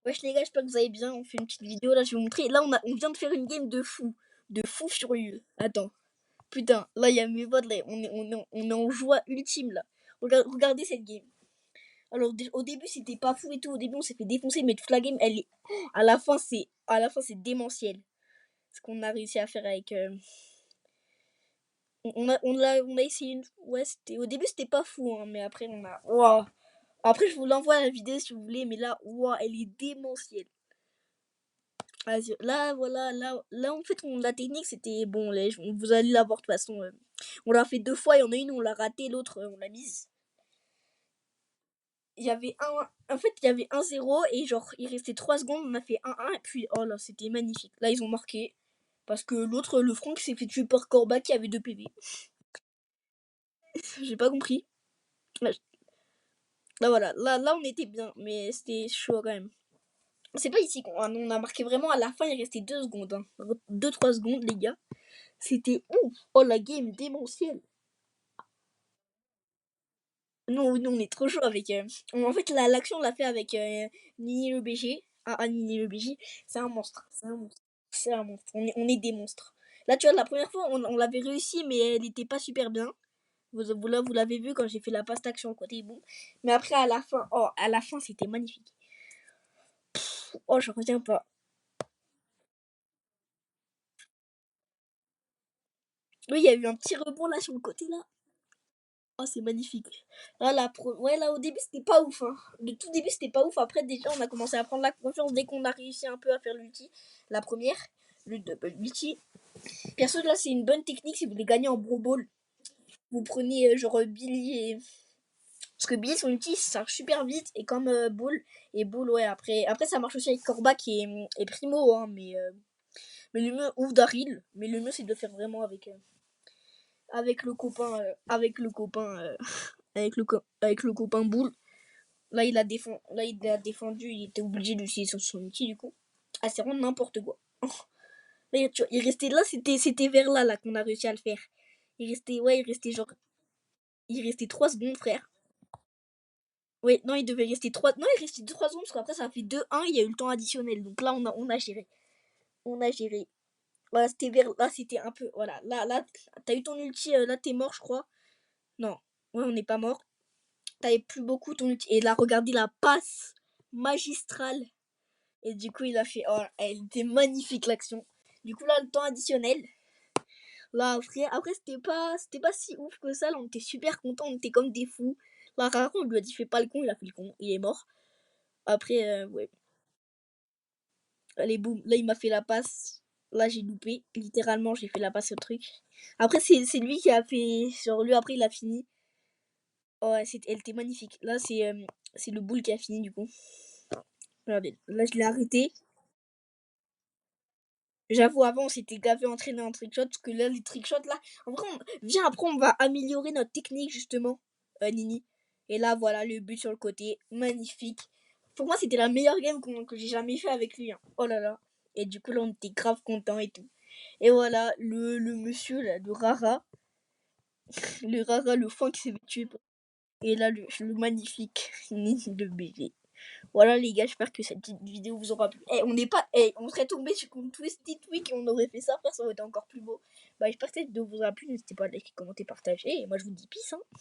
Wesh les gars, j'espère que vous allez bien. On fait une petite vidéo là, je vais vous montrer. Là, on vient de faire une game de fou. De fou furieux. Attends. Putain, là, il y a mes votes là. On est en joie ultime là. Regardez cette game. Alors, au début, c'était pas fou et tout. Au début, on s'est fait défoncer, mais toute la game, elle est. À la fin, c'est démentiel. Ce qu'on a réussi à faire avec. On a essayé une. Ouais, au début, c'était pas fou, hein, mais après, on a. Waouh. Après, je vous l'envoie la vidéo si vous voulez, mais là, waouh, elle est démentielle. Vas-y, là, voilà, là, en fait, la technique, c'était bon, vous allez la voir de toute façon. On l'a fait 2 fois, il y en a une, on l'a raté, l'autre, on l'a mise. Il y avait en fait, il y avait 1-0 et genre, il restait 3 secondes, on a fait 1-1 et puis, oh là, c'était magnifique. Là, ils ont marqué parce que l'autre, le Franck, s'est fait tuer par Corba qui avait 2 PV. J'ai pas compris. Là, voilà, là, on était bien, mais c'était chaud quand même. C'est pas ici qu'on a marqué vraiment à la fin, il restait 2 secondes. Hein. 2-3 secondes, les gars. C'était ouf. Oh, la game démentielle. Non, nous, on est trop chaud avec. En fait, l'action, on l'a fait avec Nini le BG. Nini le BG, c'est un monstre. C'est un monstre. C'est un monstre. On est des monstres. Là, tu vois, la première fois, on l'avait réussi, mais elle était pas super bien. Vous l'avez vu quand j'ai fait la passe action côté bon. Mais après, à la fin, c'était magnifique. Oh, je retiens pas. Oui, il y a eu un petit rebond là sur le côté là. Oh, c'est magnifique. Là, ouais, là, au début, c'était pas ouf. Hein. Le tout début, c'était pas ouf. Après, déjà, on a commencé à prendre la confiance dès qu'on a réussi un peu à faire l'ulti. La première, le double ulti. Perso, là, c'est une bonne technique si vous voulez gagner en bro ball. Vous prenez genre Billy et. Parce que Billy, son ulti, ça marche super vite. Et comme Ball. Et Ball, ouais, après, ça marche aussi avec Kor'bak et Primo. Hein, mais le mieux, ou Daryl. Mais le mieux, c'est de le faire vraiment avec le copain. Avec le copain Bull. Là, il a défendu, il était obligé d'utiliser son outil du coup. Ah, c'est vraiment n'importe quoi. Là, tu vois, il restait là, c'était vers là qu'on a réussi à le faire. Il restait 3 secondes, frère. Ouais, non, il devait rester 3. Non, il restait 3 secondes parce qu'après ça a fait 2-1, il y a eu le temps additionnel. Donc là, on a géré. On a géré. Voilà, là, c'était un peu. Voilà, là, t'as eu ton ulti, là, t'es mort, je crois. Non, ouais, on n'est pas mort. T'avais plus beaucoup ton ulti. Et là, regardez la passe magistrale. Et du coup, il a fait. Oh, elle était magnifique l'action. Du coup, là, le temps additionnel. Là, après c'était pas si ouf que ça. Là, on était super contents. On était comme des fous. Là, rarement, on lui a dit fais pas le con. Il a fait le con. Il est mort. Après, ouais. Allez, boum. Là, il m'a fait la passe. Là, j'ai loupé. Littéralement, j'ai fait la passe au truc. Après, c'est lui qui a fait. Genre, lui, après, il a fini. Oh, ouais, elle était magnifique. Là, c'est le boule qui a fini, du coup. Regardez. Là, je l'ai arrêté. J'avoue, avant, on s'était gavé entraîné en trickshot, parce que là, les trickshots, là, en vrai, viens, après, on va améliorer notre technique, justement, Nini. Et là, voilà, le but sur le côté, magnifique. Pour moi, c'était la meilleure game que j'ai jamais fait avec lui. Hein. Oh là là. Et du coup, là, on était grave contents et tout. Et voilà, le monsieur, là, le fan qui s'est fait tuer. Et là, le magnifique Nini de bébé. Voilà les gars, j'espère que cette petite vidéo vous aura plu. On n'est pas. On serait tombé sur une Twisted Week et on aurait fait ça, frère, ça aurait été encore plus beau. Bah, j'espère que cette vidéo vous aura plu. N'hésitez pas à liker, commenter, partager. Et moi, je vous dis peace. Hein.